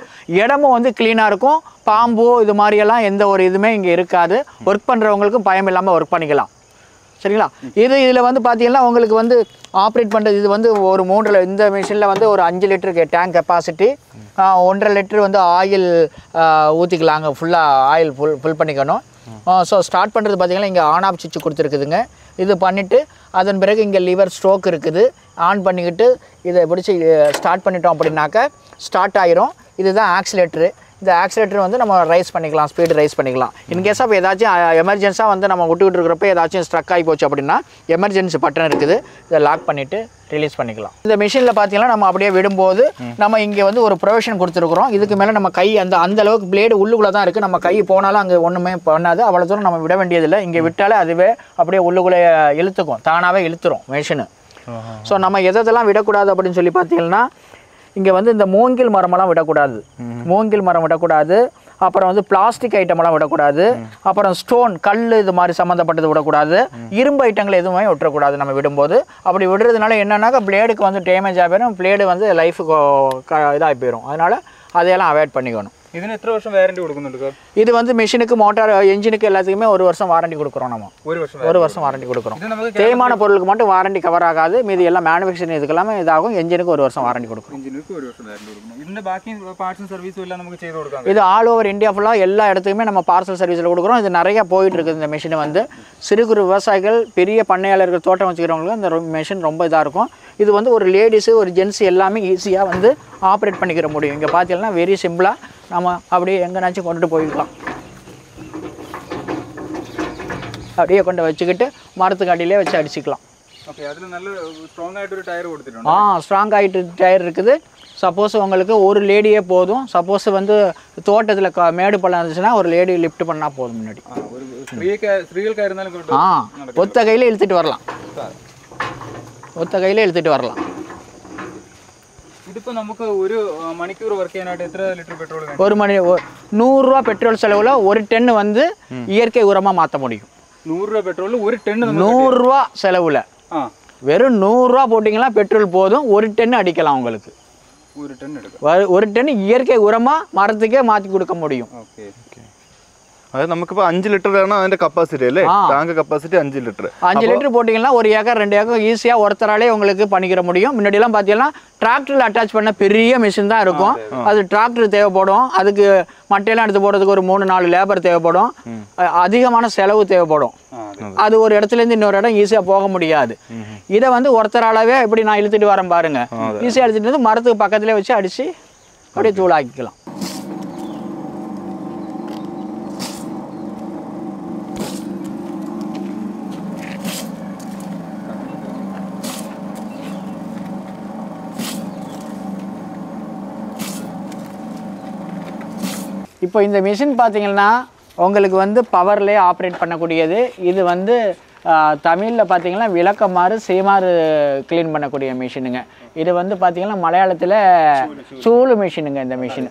Speaker 2: இடமும் வந்து க்ளீனாக இருக்கும். பாம்போ இது மாதிரியெல்லாம் எந்த ஒரு இதுவுமே இங்கே இருக்காது. ஒர்க் பண்ணுறவங்களுக்கும் பயம் இல்லாமல் ஒர்க் பண்ணிக்கலாம். சரிங்களா? இதில் வந்து பார்த்தீங்கன்னா உங்களுக்கு வந்து ஆப்ரேட் பண்ணுறது இது வந்து ஒரு 3 இந்த மிஷினில் வந்து ஒரு 5 லிட்டருக்கு டேங்க் கெப்பாசிட்டி, 1.5 லிட்டர் வந்து ஆயில் ஊற்றிக்கலாங்க. ஃபுல்லாக ஆயில் ஃபுல் பண்ணிக்கணும். ஸோ ஸ்டார்ட் பண்ணுறது பார்த்தீங்கன்னா இங்கே ஆன் ஆஃப் சுவிட்ச் கொடுத்துருக்குதுங்க. இது பண்ணிவிட்டு அதன் பிறகு இங்கே லிவர் ஸ்ட்ரோக் இருக்குது. ஆன் பண்ணிக்கிட்டு இதை பிடிச்சி ஸ்டார்ட் பண்ணிட்டோம் அப்படின்னாக்கா ஸ்டார்ட் ஆயிரும். இதுதான் ஆக்சிலேட்டரு. இந்த ஆக்சிலேட்டர் வந்து நம்ம ரைஸ் பண்ணிக்கலாம், ஸ்பீடு ரைஸ் பண்ணிக்கலாம். இன்கேஸ் ஆஃப் ஏதாச்சும் எமர்ஜென்ஸாக வந்து நம்ம விட்டுக்கிட்டு இருக்கிறப்ப ஏதாச்சும் ஸ்ட்ரக் ஆகி போச்சு அப்படின்னா எமர்ஜென்சி பட்டன் இருக்குது, இதை லாக் பண்ணிவிட்டு ரிலீஸ் பண்ணிக்கலாம். இந்த மிஷினில் பார்த்தீங்கன்னா நம்ம அப்படியே விடும்போது நம்ம இங்கே வந்து ஒரு ப்ரொவிஷன் கொடுத்துருக்குறோம். இதுக்கு மேலே நம்ம கை அந்த அளவுக்கு பிளேடு உள்ளுக்குள்ளே தான் இருக்குது. நம்ம கை போனாலும் அங்கே ஒன்றுமே பண்ணாது. அவ்வளோ தூரம் நம்ம விட வேண்டியதில்லை. இங்கே விட்டாலே அதுவே அப்படியே உள்ளுக்குள்ளே இழுத்துக்கும், தானாகவே இழுத்துரும் மிஷினு. ஸோ நம்ம எதெல்லாம் விடக்கூடாது அப்படின்னு சொல்லி பார்த்தீங்கன்னா இங்கே வந்து இந்த மூங்கில் மரமெல்லாம் விடக்கூடாது, மூங்கில் மரம் விடக்கூடாது. அப்புறம் வந்து பிளாஸ்டிக் ஐட்டமெல்லாம் விடக்கூடாது. அப்புறம் ஸ்டோன், கல் இது மாதிரி சம்மந்தப்பட்டது விடக்கூடாது. இரும்பு ஐட்டங்கள் எதுவுமே விட்டுறக்கூடாது நம்ம விடும்போது. அப்படி விடுறதுனால என்னன்னாக்கா பிளேடுக்கு வந்து டேமேஜ் ஆகிடும், பிளேடு வந்து லைஃபுக்கு இதாகி போயிடும். அதனால் அதையெல்லாம் அவாய்ட் பண்ணிக்கணும்.
Speaker 3: ഇതിന് എത്ര വർഷം വാറണ്ടി കൊടുക്കുന്നുണ്ട് സാർ?
Speaker 2: இது வந்து மிஷினுக்கு, மோட்டார், என்ஜினுக்கு எல்லாத்துக்குமே 1 வருஷம் வாரண்டி கொடுக்குறோம். நம்ம 1 வருஷம் வாரண்டி கொடுக்குறோம். தேய்மான பொருளுக்கு மட்டும் வாரண்டி கவர் ஆகாது. மீது எல்லாம் மேனுஃபேக்சரிங் இதுக்கெல்லாமே இதாகும். என்ஜினுக்கு 1 வருஷம் வாரண்டி கொடுக்குறோம்.
Speaker 3: എഞ്ചിനുക്ക് 1 വർഷം വാറണ്ടി കൊടുക്കണം. ഇതിന്റെ ബാക്കി പാർട്സും സർവീസും എല്ലാം നമുക്ക് ചെയ്തു കൊടുക്കാം.
Speaker 2: இது ஆல் ஓவர் இந்தியா ஃபுல்லாக எல்லா இடத்துக்குமே நம்ம பார்சல் சர்வீஸில் கொடுக்குறோம். இது நிறைய போயிட்டு இருக்குது. இந்த மிஷின் வந்து சிறு குறு விவசாயிகள், பெரிய பண்ணையாளர்கள், தோட்டம் வச்சுக்கிறவங்களுக்கு இந்த மிஷின் ரொம்ப இதாக இருக்கும். இது வந்து ஒரு லேடிஸு, ஒரு ஜென்ஸ் எல்லாமே ஈஸியாக வந்து ஆப்ரேட் பண்ணிக்கிற முடியும். இங்கே பார்த்தீங்கன்னா வெரி சிம்பிளாக நம்ம அப்படியே எங்கேனாச்சும் கொண்டுட்டு போய்க்கலாம். அப்படியே கொண்டு வச்சுக்கிட்டு மரத்துக்கு அடியிலே வச்சு அடிச்சுக்கலாம்.
Speaker 3: ஓகே, அதில் நல்ல ஸ்ட்ராங் ஆகிட்டு ஒரு டயர் கொடுத்துட்டோம்.
Speaker 2: ஸ்ட்ராங் ஆகிட்டு டயர் இருக்குது. சப்போஸ் உங்களுக்கு ஒரு லேடியே போதும். சப்போஸ் வந்து தோட்டத்தில் மேடு பள்ளம் இருந்துச்சுன்னா ஒரு லேடி லிஃப்ட் பண்ணால் போதும். முன்னாடி
Speaker 3: ஒரு ஸ்திரீகளுக்காக இருந்தாலும்
Speaker 2: ஒத்த கையில் இழுத்துட்டு வரலாம், ஒத்த கையில் இழுத்துட்டு வரலாம்.
Speaker 3: ഇതിപ്പോൾ നമുക്ക് ഒരു മണിക്കൂർ വർക്ക് ചെയ്യാനായിട്ട് എത്ര ലിറ്റർ പെട്രോൾ വേണം?
Speaker 2: ஒரு மணி 100 ரூபா பெட்ரோல் செலவில் ஒரு டென்னு வந்து இயற்கை உரமாக மாற்ற முடியும்.
Speaker 3: 100 ரூபா பெட்ரோல் ஒரு டென்னு
Speaker 2: 100 ரூபா செலவில் வெறும் 100 ரூபா போட்டிங்கன்னா பெட்ரோல் போதும். ஒரு டென்னு அடிக்கலாம் உங்களுக்கு.
Speaker 3: ஒரு டன் எடுக்கும்.
Speaker 2: ஒரு டென்னு இயற்கை உரமாக மரத்துக்கே மாற்றி கொடுக்க முடியும்.
Speaker 3: Okay okay.
Speaker 1: അതായത് നമുക്കിപ്പോൾ 5 ലിറ്റർ ആണ് അതിന്റെ കപ്പാസിറ്റി അല്ലേ? Tank capacity 5 litre.
Speaker 2: 5 லிட்டர் போட்டிங்கன்னா 1 ஏக்கர் 2 ஏக்கர் ஈஸியாக ஒருத்தராலே உங்களுக்கு பண்ணிக்கிற முடியும். முன்னாடிலாம் பார்த்தீங்கன்னா டிராக்டரில் அட்டாச் பண்ண பெரிய மிஷின் தான் இருக்கும். அது டிராக்டர் தேவைப்படும். அதுக்கு மட்டையெல்லாம் எடுத்து போடுறதுக்கு ஒரு 3-4 லேபர் தேவைப்படும். அதிகமான செலவு தேவைப்படும். அது ஒரு இடத்துலேருந்து இன்னொரு இடம் ஈஸியாக போக முடியாது. இதை வந்து ஒருத்தராலவே இப்படி நான் இழுத்துட்டு வரேன் பாருங்க, ஈஸியாக இழுத்துட்டு வந்து மரத்துக்கு பக்கத்துலேயே வச்சு அடித்து அப்படியே தூளாக்கிக்கலாம். இப்போ இந்த மிஷின் பார்த்தீங்கன்னா உங்களுக்கு வந்து பவர்லேயே ஆப்ரேட் பண்ணக்கூடியது. இது வந்து தமிழில் பார்த்தீங்கன்னா விளக்கமாறு சீமாறு க்ளீன் பண்ணக்கூடிய மிஷினுங்க. இது வந்து பார்த்தீங்கன்னா மலையாளத்தில் சூளு மிஷினுங்க. இந்த மிஷின்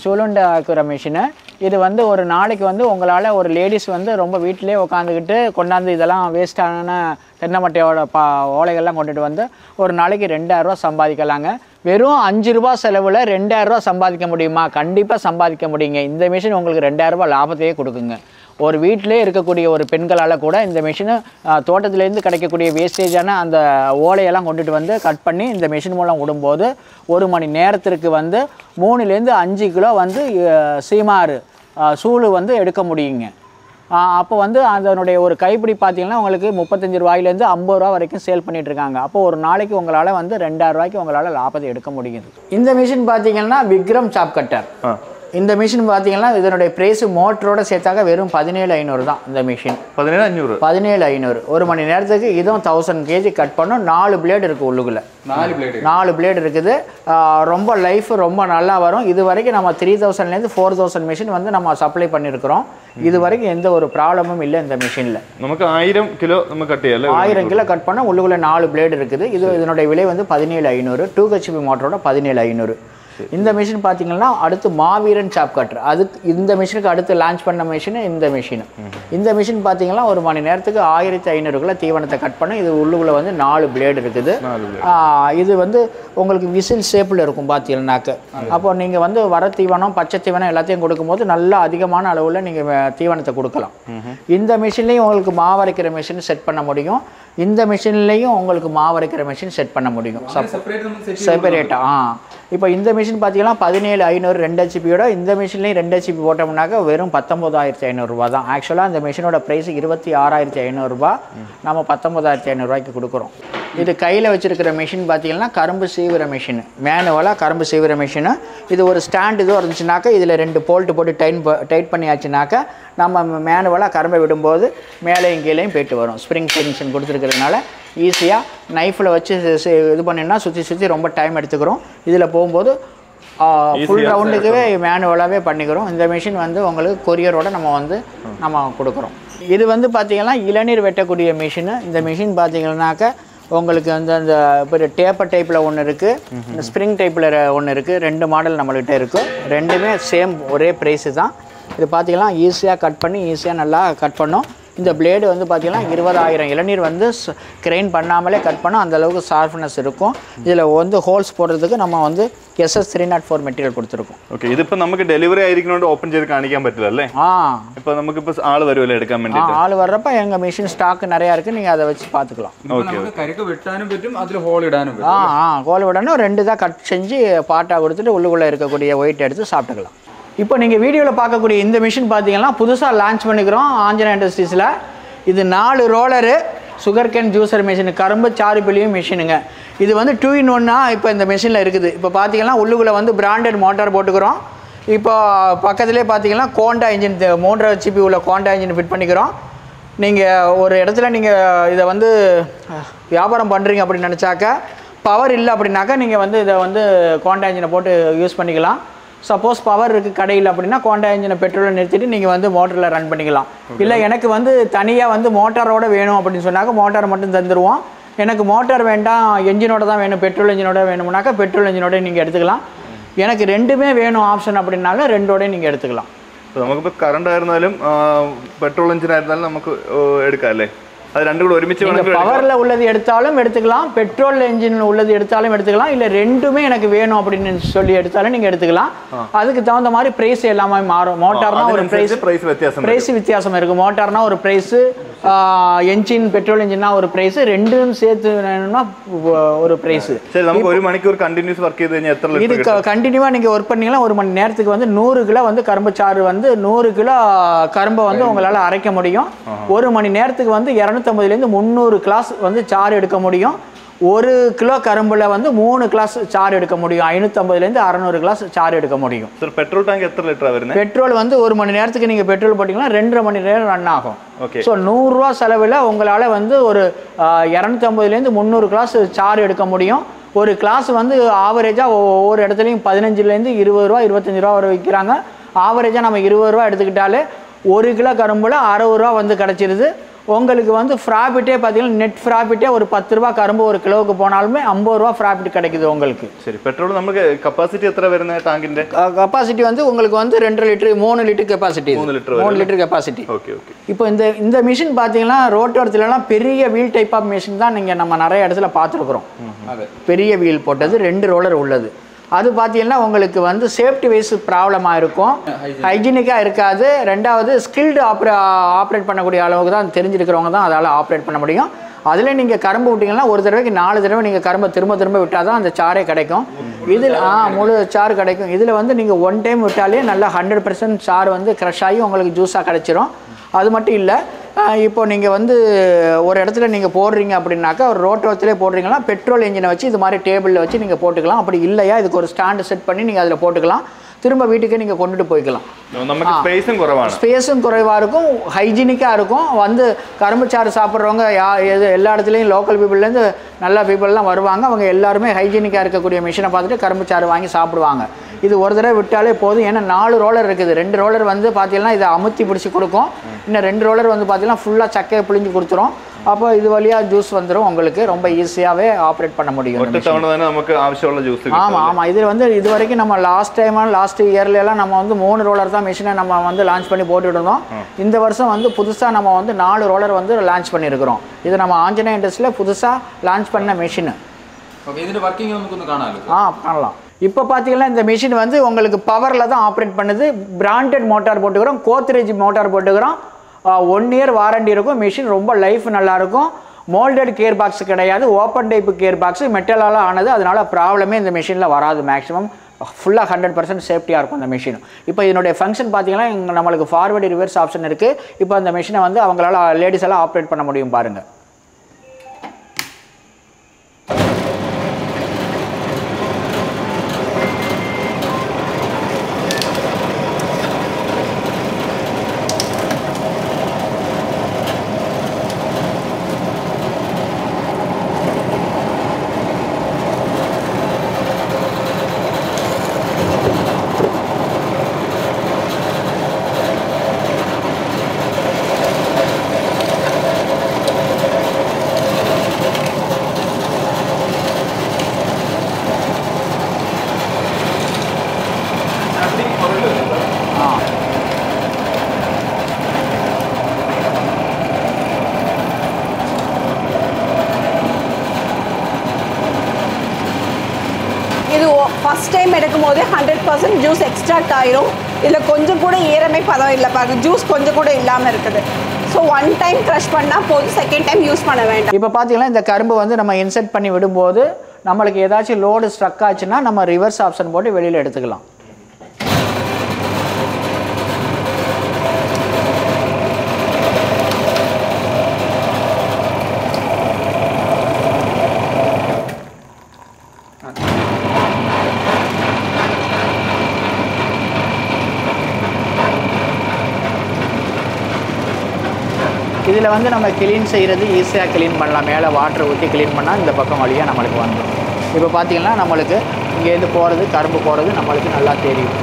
Speaker 2: சூளுண்டு ஆக்குற மிஷினு. இது வந்து ஒரு நாளைக்கு வந்து உங்களால் ஒரு லேடிஸ் வந்து ரொம்ப வீட்டிலே உட்காந்துக்கிட்டு கொண்டாந்து இதெல்லாம் வேஸ்டான தென்னை மட்டையோட ஓலைகள்லாம் கொண்டுட்டு வந்து ஒரு நாளைக்கு 2000 ரூபா சம்பாதிக்கலாங்க. வெறும் 5 ரூபா செலவில் 2000 ரூபா சம்பாதிக்க முடியுமா? கண்டிப்பாக சம்பாதிக்க முடியுங்க. இந்த மிஷின் உங்களுக்கு 2000 ரூபா லாபத்தையே கொடுக்குங்க. ஒரு வீட்டிலே இருக்கக்கூடிய ஒரு பெண்களால் கூட இந்த மிஷினை தோட்டத்திலேருந்து கிடைக்கக்கூடிய வேஸ்டேஜான அந்த ஓலையெல்லாம் கொண்டுட்டு வந்து கட் பண்ணி இந்த மிஷின் மூலம் விடும்போது 1 மணி நேரத்திற்கு வந்து 3லேருந்து 5 கிலோ வந்து சீமாறு சூளு வந்து எடுக்க முடியுங்க. அப்போ வந்து அதனுடைய ஒரு கைப்பிடி பார்த்தீங்கன்னா உங்களுக்கு 35 ரூபாயிலேருந்து 50 ரூபா வரைக்கும் சேல் பண்ணிகிட்ருக்காங்க. அப்போ ஒரு நாளைக்கு உங்களால் வந்து 2000 ரூபாய்க்கு உங்களால் லாபத்தை எடுக்க முடியுது. இந்த மிஷின் பார்த்தீங்கன்னா விக்ரம் சாப் கட்டர். இந்த மிஷின் பார்த்தீங்கன்னா இதனுடைய ப்ரைஸ் மோட்டரோட சேர்த்தாக்க வெறும் 17,500 தான். இந்த மிஷின் 17,500 1 மணி நேரத்துக்கு. இதுவும் 1000 kg கட் பண்ணும். 4 பிளேடு இருக்குது உள்ளுக்குள்ளே. 4 பிளேடு இருக்குது. ரொம்ப லைஃப் ரொம்ப நல்லா வரும். இது வரைக்கும் நம்ம 3000லேருந்து 4000 மிஷின் வந்து நம்ம சப்ளை பண்ணியிருக்கிறோம். இது வரைக்கும் எந்த ஒரு ப்ராப்ளமும் இல்லை இந்த மிஷினில்.
Speaker 1: நமக்கு 1000 கிலோ நம்ம கட் செய்யல.
Speaker 2: 1000 கிலோ கட் பண்ணால் உள்ளுக்குள்ளே 4 பிளேடு இருக்குது. இதனுடைய விலை வந்து 17,500. 2 HP மோட்டரோட 17,500. இந்த மிஷின் பார்த்தீங்கன்னா அடுத்து மாவீரன் சாப் கட்டர். அதுக்கு இந்த மிஷினுக்கு அடுத்து லான்ச் பண்ண மிஷின் இந்த மிஷின். இந்த மிஷின் பார்த்தீங்கன்னா 1 மணி நேரத்துக்கு 1500 கிலோ தீவனத்தை கட் பண்ண. இது உள்ளுக்குள்ளே வந்து 4 பிளேடு இருக்குது. இது வந்து உங்களுக்கு விசில் ஷேப்பில் இருக்கும் பார்த்தீங்கன்னாக்க. அப்போ நீங்கள் வந்து வர தீவனம், பச்சை தீவனம் எல்லாத்தையும் கொடுக்கும்போது நல்லா அதிகமான அளவில் நீங்கள் தீவனத்தை கொடுக்கலாம். இந்த மிஷின்லேயும் உங்களுக்கு மாவரைக்கிற மிஷின் செட் பண்ண முடியும். இந்த மிஷின்லேயும் உங்களுக்கு மாவரைக்கிற மிஷின் செட் பண்ண முடியும் செப்பரேட்டாக. இப்போ இந்த மிஷின் பார்த்தீங்கன்னா 17,500 2 ஹெச்பியோட இந்த மிஷின்லேயும் 2 ஹெச்பி போட்டோம்னாக்க வெறும் 19,500 ரூபா தான். ஆக்சுவலாக இந்த மிஷினோட ப்ரைஸ் 26,500 ரூபா, நம்ம 19,500 ரூபாய்க்கு கொடுக்குறோம். இது கையில் வச்சுருக்கிற மிஷின் பார்த்தீங்கன்னா கரும்பு சீவிர மிஷின், மேனுவலாக கரும்பு சீவிர மிஷினு. இது ஒரு ஸ்டாண்ட் இதுவும் இருந்துச்சுனாக்கா இதில் 2 போல்ட்டு போட்டு டைட் பண்ணியாச்சுனாக்கா நம்ம மேனுவலாக கரும்பை விடும்போது மேலேயும் கீழேயும் போய்ட்டு வரும். ஸ்ப்ரிங் டென்ஷன் கொடுத்துருக்கிறதுனால ஈஸியாக நைஃபில் வச்சு இது பண்ணினா சுற்றி ரொம்ப டைம் எடுத்துக்கிறோம். இதில் போகும்போது ஃபுல் ரவுண்டுக்குவே மேனுவலாகவே பண்ணிக்கிறோம். இந்த மிஷின் வந்து உங்களுக்கு கொரியரோட நம்ம கொடுக்குறோம். இது வந்து பார்த்திங்கன்னா இளநீர் வெட்டக்கூடிய மிஷினு. இந்த மிஷின் பார்த்திங்கன்னாக்கா உங்களுக்கு வந்து அந்த இப்போ டேப்பர் டைப்பில் ஒன்று இருக்குது, இந்த ஸ்ப்ரிங் டைப்பில் ஒன்று இருக்குது. 2 மாடல் நம்மள்கிட்ட இருக்குது. ரெண்டுமே சேம் ஒரே ப்ரைஸு தான். இது பார்த்திங்கன்னா ஈஸியாக கட் பண்ணி ஈஸியாக நல்லா கட் பண்ணோம். இந்த பிளேடு வந்து பார்த்திங்கன்னா 20,000 இளநீர் வந்து கிரைன் பண்ணாமலே கட் பண்ணோம். அந்தளவுக்கு ஷார்ப்னஸ் இருக்கும். இதில் வந்து ஹோல்ஸ் போடுறதுக்கு நம்ம வந்து SS 304 மெட்டீரியல் കൊടുത്തിരിക്കും.
Speaker 1: ഓക്കെ, ഇതിപ്പോൾ നമുക്ക് ഡെലിവറി ആയിരിക്കുന്നതുകൊണ്ട് ഓപ്പൺ ചെയ്ത് കാണിക്കാൻ പറ്റില്ല അല്ലേ? ഇപ്പോൾ നമുക്കിപ്പോൾ ആൾ വരുമല്ലോ എടുക്കാൻ വേണ്ടിയിട്ട്.
Speaker 2: ആൾ വരപ്പോൾ எங்கள் மிஷின் ஸ்டாக் நிறையா இருக்குது, நீங்கள் அதை வச்சு பார்த்துக்கலாம்.
Speaker 3: കരിക്ക് വെട്ടാനും പറ്റും, അതിൽ ഹോൾ ഇടാനും പറ്റും.
Speaker 2: ஹோல் விடணும். 2 தான் கட் செஞ்சு பாட்டாக கொடுத்துட்டு உள்ளுக்குள்ளே இருக்கக்கூடிய ஒயிட் எடுத்து சாப்பிட்டுக்கலாம். இப்போ நீங்கள் வீடியோவில் பார்க்கக்கூடிய இந்த மிஷின் பார்த்தீங்கன்னா புதுசாக லான்ச் பண்ணிக்கிறோம் ஆஞ்சநேயா இண்டஸ்ட்ரீஸில். இது 4 roller sugar cane juicer machine, கரும்பு சாறு பிழியும் மிஷினுங்க. இது வந்து 2-in-1 இப்போ இந்த மிஷினில் இருக்குது. இப்போ பார்த்தீங்கன்னா உள்ளுக்குள்ளே வந்து பிராண்டட் மோட்டார் போட்டுக்கிறோம். இப்போ பக்கத்துலேயே பார்த்தீங்கன்னா கோண்டா இன்ஜின் 3 HP உள்ள கோண்டா இன்ஜின் ஃபிட் பண்ணிக்கிறோம். நீங்கள் ஒரு இடத்துல நீங்கள் இதை வந்து வியாபாரம் பண்ணுறீங்க அப்படின்னு நினச்சாக்கா, பவர் இல்லை அப்படின்னாக்கா நீங்கள் வந்து இதை வந்து கோண்டா இன்ஜினை போட்டு யூஸ் பண்ணிக்கலாம். சப்போஸ் பவர் இருக்குது கடையில் அப்படின்னா கோண்டா இன்ஜினை பெட்ரோலில் நிறுத்திட்டு நீங்கள் வந்து மோட்டரில் ரன் பண்ணிக்கலாம். இல்லை எனக்கு வந்து தனியாக வந்து மோட்டாரோட வேணும் அப்படின்னு சொன்னாக்க மோட்டார் மட்டும் தந்துடுவோம். எனக்கு மோட்டார் வேண்டாம், என்ஜினோட தான் வேணும், பெட்ரோல் என்ஜினோட வேணும்னாக்கா பெட்ரோல் என்ஜினோட நீங்கள் எடுத்துக்கலாம். எனக்கு 2மே வேணும் ஆப்ஷன் அப்படின்னாலும் 2ஓடய நீங்கள் எடுத்துக்கலாம்.
Speaker 1: നമുക്കിപ്പോൾ കറണ്ട് ആയിരുന്നാലും പെട്രോൾ എഞ്ചിൻ ആയിരുന്നാലും നമുക്ക് എടുക്കാം അല്ലേ? அது 2 கூட ஒருமிச்சு
Speaker 2: பவரில் உள்ளது எடுத்தாலும் எடுத்துக்கலாம், பெட்ரோல் என்ஜினில் உள்ளது எடுத்தாலும் எடுத்துக்கலாம். இல்லை 2மே எனக்கு வேணும் அப்படின்னு சொல்லி எடுத்தாலும் நீங்கள் எடுத்துக்கலாம். அதுக்கு தகுந்த மாதிரி ப்ரைஸ் எல்லாமே மாறும். மோட்டார்னா ஒரு ப்ரைஸ் வித்தியாசம் இருக்குது. மோட்டார்னா ஒரு ப்ரைஸு, என்ஜின் பெட்ரோல் என்ஜின்னா ஒரு ப்ரைஸு, 2ம் சேர்த்து வேணும்னா ஒரு ப்ரைஸு.
Speaker 1: சரி, நமக்கு 1 மணிக்கு கண்டினியூஸ் ஒர்க்
Speaker 2: இது கண்டினியூவாக நீங்கள் ஒர்க் பண்ணீங்கன்னா 1 மணி நேரத்துக்கு வந்து 100 கிலோ வந்து கரும்பு சாறு வந்து 100 கிலோ கரும்பை வந்து உங்களால் அரைக்க முடியும். 1 மணி நேரத்துக்கு வந்து 250லேருந்து 300 கிளாஸ் வந்து சாறு எடுக்க முடியும். 1 கிலோ கரும்புல வந்து 3 கிளாஸ் சாறு எடுக்க முடியும். 550லேருந்து 600 கிளாஸ் சாறு எடுக்க முடியும்.
Speaker 1: சார், பெட்ரோல் டேங்க் எத்தனை லிட்டர் வருது?
Speaker 2: பெட்ரோல் வந்து 1 மணி நேரத்துக்கு நீங்கள் பெட்ரோல் போட்டிங்கன்னா 2.5 மணி நேரம் ரன் ஆகும். ஸோ 100 ரூபா செலவில் உங்களால் வந்து ஒரு 250லேருந்து 300 கிளாஸ் சாறு எடுக்க முடியும். ஒரு கிளாஸ் வந்து ஆவரேஜாக ஒவ்வொரு இடத்துலையும் 15லேருந்து 20 ரூபா 25 ரூபா வரை விற்கிறாங்க. ஆவரேஜாக நம்ம 20 ரூபா எடுத்துக்கிட்டாலே 1 கிலோ கரும்புல 60 ரூபா வந்து கிடச்சிருது. உங்களுக்கு வந்து ப்ராஃபிட்டே பார்த்தீங்கன்னா நெட் ப்ராஃபிட்டே ஒரு 10 ரூபா கரும்பு ஒரு கிலோவுக்கு போனாலுமே 50 ரூபா ப்ராஃபிட் கிடைக்குது உங்களுக்கு.
Speaker 1: சரி, பெட்ரோல் நமக்கு கெப்பாசிட்டி எத்தனை வருது டாங்கிന്റെ?
Speaker 2: கெப்பாசிட்டி வந்து உங்களுக்கு வந்து 2 litre 3 litre capacity. 3 litre capacity.
Speaker 1: Okay okay.
Speaker 2: இப்போ இந்த மிஷின் பார்த்தீங்கன்னா ரோட்டோரத்துலலாம் பெரிய வீல் டைப் ஆஃப் மிஷின் தான் நீங்கள் நம்ம நிறைய இடத்துல பார்த்துருக்குறோம். பெரிய வீல் போட்டது 2 ரோலர் உள்ளது. அது பார்த்தீங்கன்னா உங்களுக்கு வந்து சேஃப்டி வைஸ் ப்ராப்ளமாக இருக்கும், ஹைஜீனிக்காக இருக்காது. 2வது ஸ்கில்டு ஆப்ரேட் பண்ணக்கூடிய அளவுக்கு தான் தெரிஞ்சிருக்கிறவங்க தான் அதால் ஆப்ரேட் பண்ண முடியும். அதில் நீங்கள் கரும்பு விட்டிங்கன்னா ஒரு தடவைக்கு 4 தடவை நீங்கள் கரும்பை திரும்ப விட்டால் தான் அந்த சாரே கிடைக்கும். இதில் முழு சாறு கிடைக்கும். இதில் வந்து நீங்கள் 1 டைம் விட்டாலே நல்லா 100% சாறு வந்து க்ரஷ் ஆகி உங்களுக்கு ஜூஸாக கிடச்சிரும். அது மட்டும் இல்லை, இப்போ நீங்கள் வந்து ஒரு இடத்துல நீங்கள் போடுறீங்க அப்படின்னாக்கா ஒரு ரோட்டோரத்திலே போடுறீங்கன்னா பெட்ரோல் என்ஜினை வச்சு இது மாதிரி டேபிளில் வச்சு நீங்கள் போட்டுக்கலாம். அப்படி இல்லையா இதுக்கு ஒரு ஸ்டாண்டு செட் பண்ணி நீங்கள் அதில் போட்டுக்கலாம். திரும்ப வீட்டுக்கே நீங்கள் கொண்டுட்டு போய்க்கலாம்.
Speaker 1: நமக்கு ஸ்பேஸும்
Speaker 2: குறைவாக இருக்கும், ஹைஜீனிக்காக இருக்கும். வந்து கரும்பு சாறு சாப்பிட்றவங்க எல்லா இடத்துலையும் லோக்கல் பீப்புள்லேருந்து நல்ல பீப்புளெலாம் வருவாங்க. அவங்க எல்லாருமே ஹைஜீனிக்காக இருக்கக்கூடிய மிஷினை பார்த்துட்டு கரும்பு சாறு வாங்கி சாப்பிடுவாங்க. இது ஒரு தடவை விட்டாலே போதும். ஏன்னா 4 ரோலர் இருக்குது. 2 ரோலர் வந்து பார்த்தீங்கன்னா இதை அமுத்தி பிடிச்சி கொடுக்கும். இன்னும் 2 ரோலர் வந்து பார்த்தீங்கன்னா ஃபுல்லாக சக்கையை பிழிஞ்சு கொடுத்துரும். அப்போ இது வழியாக ஜூஸ் வந்துடும். உங்களுக்கு ரொம்ப ஈஸியாகவே ஆப்ரேட் பண்ண முடியும்.
Speaker 1: நமக்கு ஆവശ്യമുള്ള ஜூஸ்.
Speaker 2: ஆமாம். இது வந்து இது வரைக்கும் நம்ம லாஸ்ட் இயர்லாம் நம்ம வந்து 3 ரோலர் தான் மிஷினை நம்ம வந்து லான்ச் பண்ணி போட்டுட்டு இருந்தோம். இந்த வருஷம் வந்து புதுசாக நம்ம வந்து 4 ரோலர் வந்து லான்ச் பண்ணியிருக்கிறோம். இது நம்ம ஆஞ்சநேயா இண்டஸ்ட்ரியில் புதுசாக லான்ச் பண்ண மிஷினு. பண்ணலாம். இப்போ பார்த்தீங்கன்னா இந்த மிஷின் வந்து உங்களுக்கு பவரில் தான் ஆப்ரேட் பண்ணுது. பிராண்டட் மோட்டார் போட்டுக்கிறோம், கோத்ரேஜ் மோட்டார் போட்டுக்கிறோம். 1 இயர் வாரண்டி இருக்கும். மிஷின் ரொம்ப லைஃப் நல்லாயிருக்கும். மோல்டட் கியர் பாக்ஸ் கிடையாது, ஓப்பன் டைப் கியர் பாக்ஸ், மெட்டலால் ஆனது. அதனால ப்ராப்ளமே இந்த மிஷினில் வராது. மேக்ஸிமம் ஃபுல்லாக 100% சேஃப்டியாக இருக்கும் இந்த மிஷின். இப்போ இதனுடைய ஃபங்க்ஷன் பார்த்தீங்கன்னா இங்கே நம்மளுக்கு ஃபார்வர்டு ரிவர்ஸ் ஆப்ஷன் இருக்குது. இப்போ அந்த மிஷினை வந்து அவங்களால லேடிஸ் எல்லாம் ஆப்ரேட் பண்ண முடியும் பாருங்கள்.
Speaker 4: இது ஃபர்ஸ்ட் டைம் எடுக்கும்போது 100% ஜூஸ் எக்ஸ்ட்ராக்ட் ஆயிரும். இதில் கொஞ்சம் கூட ஈரமே பதம் இல்லை பாருங்க, ஜூஸ் கொஞ்சம் கூட இல்லாமல் இருக்குது. ஸோ ஒன் டைம் க்ரஷ் பண்ணால் போதும், செகண்ட் டைம் யூஸ் பண்ண வேண்டாம்.
Speaker 2: இப்போ பார்த்தீங்கன்னா இந்த கரும்பு வந்து நம்ம இன்செர்ட் பண்ணி விடும்போது நம்மளுக்கு ஏதாச்சும் லோடு ஸ்ட்ரக் ஆச்சுன்னா நம்ம ரிவர்ஸ் ஆப்ஷன் போட்டு வெளியில் எடுத்துக்கலாம். இதில் வந்து நம்ம க்ளீன் செய்கிறது ஈஸியாக க்ளீன் பண்ணலாம். மேலே வாட்டர் ஊற்றி க்ளீன் பண்ணால் இந்த பக்கம் வழியாக நம்மளுக்கு வந்துடும். இப்போ பார்த்தீங்கன்னா நம்மளுக்கு இங்கேருந்து போகிறது கரும்பு போகிறது நம்மளுக்கு நல்லா தெரியும்.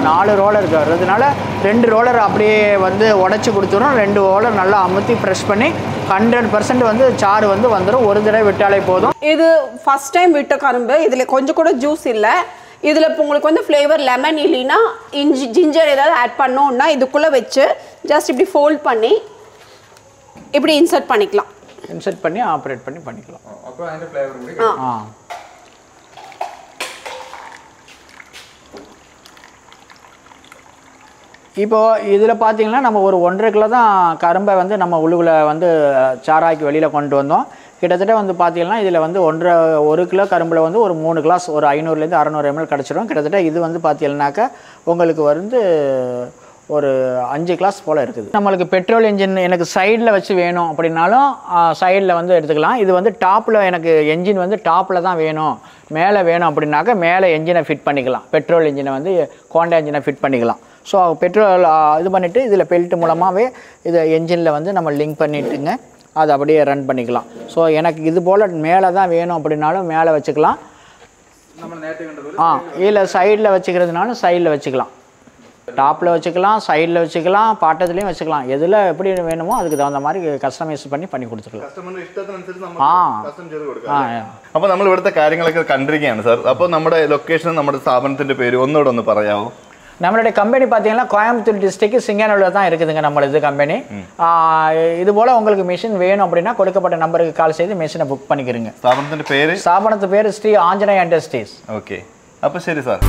Speaker 2: நாலு ரோலர் வர்றதுனால 2 ரோலர் அப்படியே வந்து உடச்சி கொடுத்துரும். 2 ரோலர் நல்லா அமுத்தி ப்ரெஷ் பண்ணி 100% வந்து சாறு வந்து வந்துடும். ஒரு தடவை விட்டாலே போதும்.
Speaker 4: இது ஃபர்ஸ்ட் டைம் விட்ட கரும்பு, இதில் கொஞ்சம் கூட ஜூஸ் இல்லை. இதில் இப்போ உங்களுக்கு வந்து ஃப்ளேவர் லெமன் இல்லைன்னா இஞ்சி ஜிஞ்சர் ஏதாவது ஆட் பண்ணோன்னா இதுக்குள்ளே வச்சு ஜஸ்ட் இப்படி ஃபோல்ட் பண்ணி இப்படி இன்சர்ட் பண்ணிக்கலாம்.
Speaker 2: இன்சர்ட் பண்ணி ஆப்ரேட் பண்ணி பண்ணிக்கலாம்.
Speaker 3: அப்போ அந்த ஃப்ளேவர் கூட
Speaker 2: இப்போது இதில் பார்த்தீங்கன்னா நம்ம ஒரு 1.5 கிலோ தான் கரும்பை வந்து நம்ம உள்ளுக்குள்ள வந்து சாராக்கி வெளியில் கொண்டு வந்தோம். கிட்டத்தட்ட வந்து பார்த்தீங்கன்னா இதில் வந்து 1 கிலோ கரும்பில் வந்து ஒரு 3 கிளாஸ் ஒரு 500லேருந்து 600 ml கிடச்சிடும். கிட்டத்தட்ட இது வந்து பார்த்தீங்கன்னாக்கா உங்களுக்கு வந்து ஒரு 5 கிளாஸ் போல் இருக்குது. நம்மளுக்கு பெட்ரோல் இன்ஜின் எனக்கு சைடில் வச்சு வேணும் அப்படின்னாலும் சைடில் வந்து எடுத்துக்கலாம். இது வந்து டாப்பில் எனக்கு என்ஜின் வந்து டாப்பில் தான் வேணும், மேலே வேணும் அப்படின்னாக்கா மேலே என்ஜினை ஃபிட் பண்ணிக்கலாம். பெட்ரோல் இன்ஜினை வந்து ஹோண்டா இன்ஜினை ஃபிட் பண்ணிக்கலாம். ஸோ பெட்ரோல் இது பண்ணிவிட்டு இதில் பெல்ட் மூலமாகவே இதை என்ஜினில் வந்து நம்ம லிங்க் பண்ணிவிட்டுங்க அதை அப்படியே ரன் பண்ணிக்கலாம். ஸோ எனக்கு இது போல் மேலே தான் வேணும் அப்படின்னாலும் மேலே வச்சுக்கலாம். இல்லை சைடில் வச்சுக்கிறதுனாலும் சைடில் வச்சுக்கலாம். டாப்பில் வச்சுக்கலாம், சைடில் வச்சுக்கலாம், பாட்டத்துலேயும் வச்சுக்கலாம். எதில் எப்படி வேணுமோ அதுக்கு தகுந்த மாதிரி கஸ்டமைஸ் பண்ணி കൊടുத்துக்கலாம்.
Speaker 1: അപ്പോൾ നമ്മൾ ഇവിടുത്തെ കാര്യങ്ങളൊക്കെ കണ്ടിരിക്കുകയാണ് സാർ. അപ്പോൾ നമ്മുടെ ലൊക്കേഷനും നമ്മുടെ സ്ഥാപനത്തിൻ്റെ പേര് ഒന്നുകൂടെ ഒന്ന് പറയാമോ?
Speaker 2: நம்மளுடைய கம்பெனி பார்த்தீங்கன்னா கோயம்புத்தூர் டிஸ்ட்ரிக்ட் சிங்கானூரில் தான் இருக்குதுங்க நம்மளது கம்பெனி. இது போல் உங்களுக்கு மிஷின் வேணும் அப்படின்னா கொடுக்கப்பட்ட நம்பருக்கு கால் செய்து மிஷினை புக் பண்ணிக்கிறீங்க.
Speaker 1: സ്ഥാപനത്തിൻ്റെ പേര്
Speaker 2: ஸ்ரீ ஆஞ்சநேயா இண்டஸ்ட்ரீஸ்.
Speaker 1: ஓகே, அப்போ சரி சார்.